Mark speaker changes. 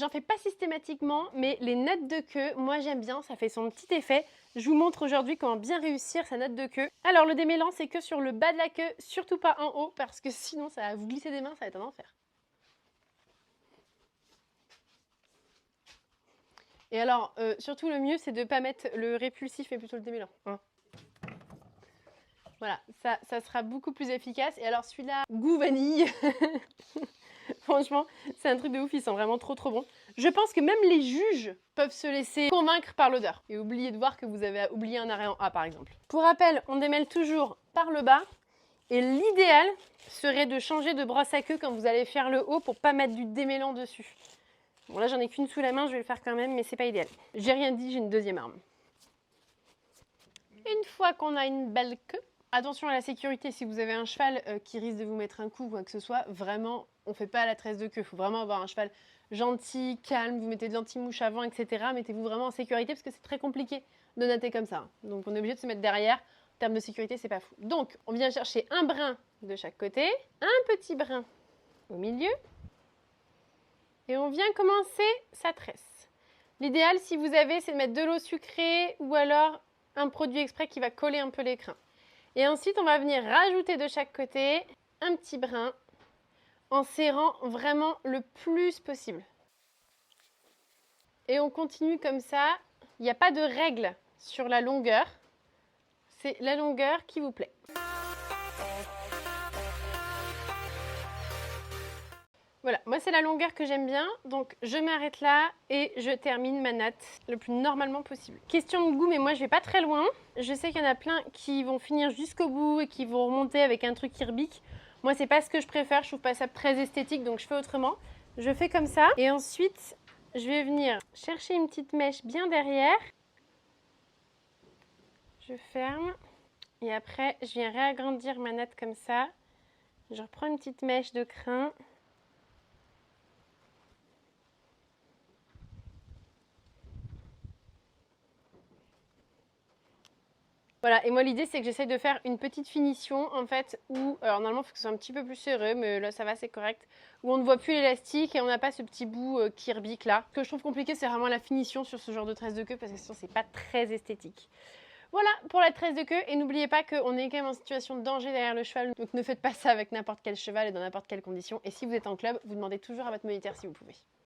Speaker 1: J'en fais pas systématiquement, mais les notes de queue, moi j'aime bien, ça fait son petit effet. Je vous montre aujourd'hui comment bien réussir sa note de queue. Alors le démêlant, c'est que sur le bas de la queue, surtout pas en haut, parce que sinon ça va vous glisser des mains, ça va être un enfer. Et alors, surtout le mieux, c'est de ne pas mettre le répulsif, mais plutôt le démêlant. Hein. Voilà, ça sera beaucoup plus efficace. Et alors celui-là, goût vanille. Franchement, c'est un truc de ouf, ils sont vraiment trop bon. Je pense que même les juges peuvent se laisser convaincre par l'odeur. Et oubliez de voir que vous avez oublié un arrêt en A par exemple. Pour rappel, on démêle toujours par le bas. Et l'idéal serait de changer de brosse à queue quand vous allez faire le haut pour pas mettre du démêlant dessus. Bon là j'en ai qu'une sous la main, je vais le faire quand même, mais c'est pas idéal. J'ai rien dit, j'ai une deuxième arme. Une fois qu'on a une belle queue, attention à la sécurité, si vous avez un cheval qui risque de vous mettre un coup ou quoi que ce soit, vraiment, on ne fait pas à la tresse de queue. Il faut vraiment avoir un cheval gentil, calme, vous mettez de l'anti-mouche avant, etc. Mettez-vous vraiment en sécurité parce que c'est très compliqué de natter comme ça. Donc on est obligé de se mettre derrière. En termes de sécurité, c'est pas fou. Donc on vient chercher un brin de chaque côté, un petit brin au milieu, et on vient commencer sa tresse. L'idéal, si vous avez, c'est de mettre de l'eau sucrée ou alors un produit exprès qui va coller un peu les crins. Et ensuite, on va venir rajouter de chaque côté un petit brin en serrant vraiment le plus possible. Et on continue comme ça. Il n'y a pas de règle sur la longueur. C'est la longueur qui vous plaît. Voilà, moi c'est la longueur que j'aime bien, donc je m'arrête là et je termine ma natte le plus normalement possible. Question de goût, mais moi je vais pas très loin. Je sais qu'il y en a plein qui vont finir jusqu'au bout et qui vont remonter avec un truc Kirbic. Moi c'est pas ce que je préfère, je trouve pas ça très esthétique, donc je fais autrement. Je fais comme ça et ensuite je vais venir chercher une petite mèche bien derrière. Je ferme et après je viens réagrandir ma natte comme ça. Je reprends une petite mèche de crin. Voilà, et moi l'idée c'est que j'essaye de faire une petite finition en fait où, alors normalement il faut que ce soit un petit peu plus serré, mais là ça va, c'est correct, où on ne voit plus l'élastique et on n'a pas ce petit bout Kirbic là. Ce que je trouve compliqué c'est vraiment la finition sur ce genre de tresse de queue parce que sinon c'est pas très esthétique. Voilà pour la tresse de queue et n'oubliez pas qu'on est quand même en situation de danger derrière le cheval, donc ne faites pas ça avec n'importe quel cheval et dans n'importe quelle condition. Et si vous êtes en club, vous demandez toujours à votre moniteur si vous pouvez.